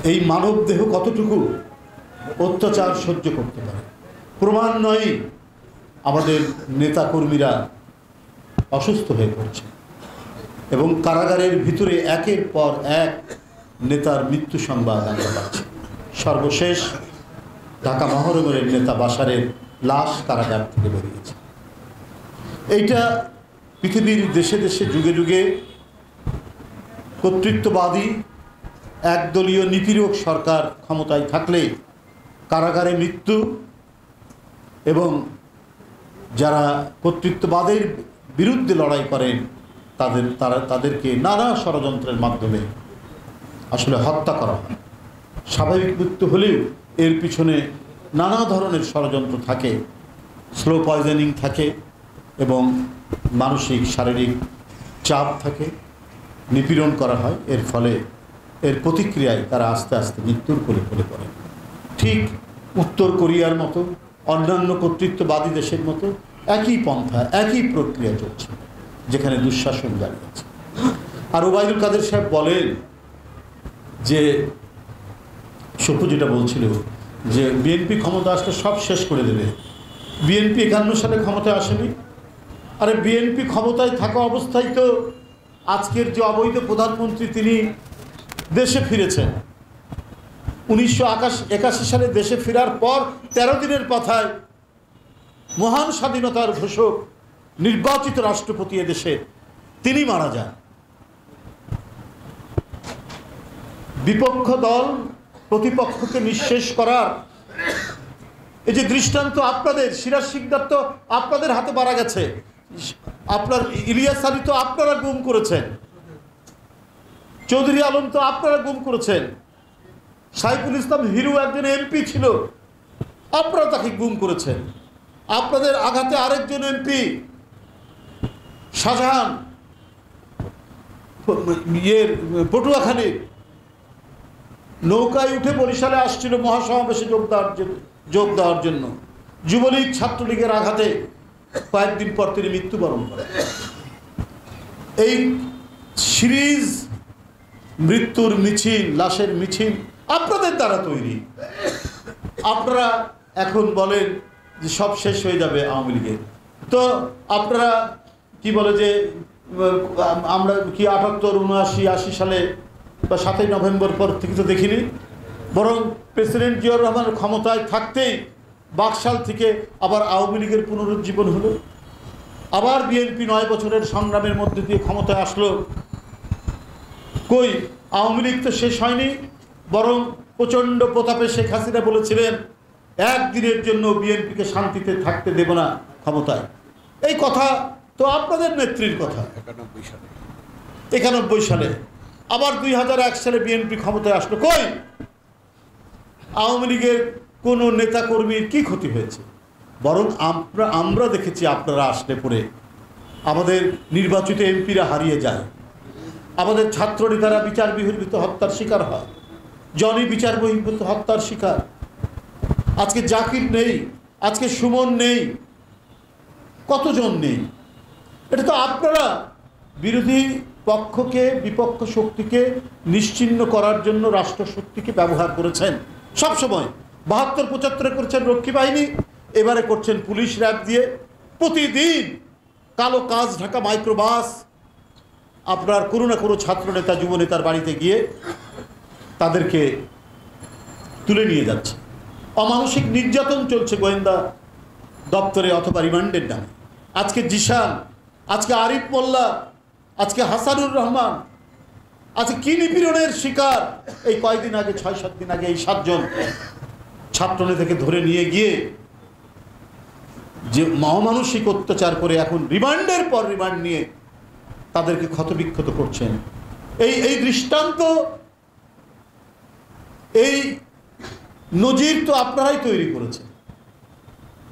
এই মানব দেহ কতটুকু অত্যাচার সহ্য করতে পারে প্রমাণ নয়। আমাদের নেতাকর্মীরা অসুস্থ হয়ে পড়ছে এবং কারাগারের ভিতরে একের পর এক নেতার মৃত্যু সংবাদ আমরা পাচ্ছি। সর্বশেষ ঢাকা মহানগরের নেতা বাশারের লাশ কারাগার থেকে বেরিয়েছে। এইটা পৃথিবীর দেশে দেশে যুগে যুগে কর্তৃত্ববাদী একদলীয় নিপীড়ক সরকার ক্ষমতায় থাকলে কারাগারে মৃত্যু এবং যারা কর্তৃত্ববাদের বিরুদ্ধে লড়াই করেন তাদেরকে নানা ষড়যন্ত্রের মাধ্যমে আসলে হত্যা করা হয়। স্বাভাবিক মৃত্যু হলেও এর পিছনে নানা ধরনের ষড়যন্ত্র থাকে, স্লো পয়জনিং থাকে এবং মানসিক শারীরিক চাপ থাকে, নিপীড়ন করা হয়। এর ফলে এর প্রতিক্রিয়ায় তারা আস্তে আস্তে মৃত্যুর কোলে পড়ে পড়ে। ঠিক উত্তর কোরিয়ার মতো অন্যান্য কর্তৃত্ববাদী দেশের মতো একই পন্থা একই প্রক্রিয়া চলছে, যেখানে দুঃশাসন জারি আছে। আর ওবায়দুল কাদের সাহেব বলেন যে সপু যেটা বলছিল যে বিএনপি ক্ষমতা আসলে সব শেষ করে দেবে। বিএনপি 51 সালে ক্ষমতায় আসেনি। আরে বিএনপি ক্ষমতায় থাকা অবস্থায় তো আজকের যে অবৈধ প্রধানমন্ত্রী তিনি দেশে ফিরেছেন। 1981 সালে দেশে ফেরার পর 13 দিনের মাথায় মহান স্বাধীনতার ঘোষক নির্বাচিত রাষ্ট্রপতি এদেশে তিনি মারা যান। বিপক্ষ দল প্রতিপক্ষকে নিঃশেষ করার এই যে দৃষ্টান্ত আপনাদের, সিরাজ শিকদার তো আপনাদের হাতে মারা গেছে, আপনার ইলিয়াস আলী তো আপনারা গুম করেছেন, চৌধুরী আলম তো আপনারা গুম করেছেন, সাইফুল ইসলাম হিরু একজন এমপি ছিল, আপনারা তাকে গুম করেছেন। আপনাদের আঘাতে আরেকজন এমপি শাহজাহান পটুয়াখালীর নৌকায় উঠে বরিশালে আসছিল মহাসমাবেশে যোগ দেওয়ার জন্য। যুবলীগ ছাত্রলীগের আঘাতে কয়েকদিন পর তিনি মৃত্যুবরণ করেন। এই সিরিজ মৃত্যুর মিছিল, লাশের মিছিল আপনাদের দ্বারা তৈরি। আপনারা এখন বলেন যে সব শেষ হয়ে যাবে আওয়ামী লীগের। তো আপনারা কি বলে যে আমরা কি 78, 79, 80 সালে বা 7ই নভেম্বর পর থেকে তো দেখিনি, বরং প্রেসিডেন্ট জিয়াউর রহমানের ক্ষমতায় থাকতেই বাকশাল থেকে আবার আওয়ামী লীগের পুনরুজ্জীবন হলো। আবার বিএনপি 9 বছরের সংগ্রামের মধ্যে দিয়ে ক্ষমতায় আসলো। কই আওয়ামী লীগ তো শেষ হয়নি, বরং প্রচণ্ড প্রতাপে শেখ হাসিনা বলেছিলেন একদিনের জন্য বিএনপিকে শান্তিতে থাকতে দেব না ক্ষমতায়। এই কথা তো আপনাদের নেত্রীর কথা 91 সালে। আবার 2001 সালে বিএনপি ক্ষমতায় আসলো। কই আওয়ামী লীগের কোনো নেতাকর্মীর কি ক্ষতি হয়েছে? বরং আমরা দেখেছি আপনারা আসলে পরে আমাদের নির্বাচিত এমপিরা হারিয়ে যায়, আমাদের ছাত্রনেতারা বিচার বহির্ভূত হত্যার শিকার হয়, জনি বিচার বহির্ভূত হত্যার শিকার। আজকে জাকির নেই, আজকে সুমন নেই, কতজন নেই। এটা তো আপনারা বিরোধী পক্ষকে, বিপক্ষ শক্তিকে নিশ্চিহ্ন করার জন্য রাষ্ট্রশক্তিকে ব্যবহার করেছেন সবসময়। 72-75 করছেন রক্ষী বাহিনী, এবারে করছেন পুলিশ র্যাব দিয়ে। প্রতিদিন কালো কাজ ঢাকা মাইক্রোবাস আপনার কোনো না কোনো ছাত্রনেতা যুবনেতার বাড়িতে গিয়ে তাদেরকে তুলে নিয়ে যাচ্ছে। অমানসিক নির্যাতন চলছে গোয়েন্দা দপ্তরে অথবা রিমান্ডের নামে। আজকে জিশান, আজকে আরিফ মোল্লা, আজকে হাসানুর রহমান, আজকে কি নিপীড়নের শিকার। এই কয়েকদিন আগে 6-7 দিন আগে এই 7 জন ছাত্রনেতাকে ধরে নিয়ে গিয়ে যে মহামানসিক অত্যাচার করে এখন রিমান্ডের পর রিমান্ড নিয়ে তাদেরকে ক্ষতবিক্ষত করছেন। এই দৃষ্টান্ত, এই নজির তো আপনারাই তৈরি করেছেন।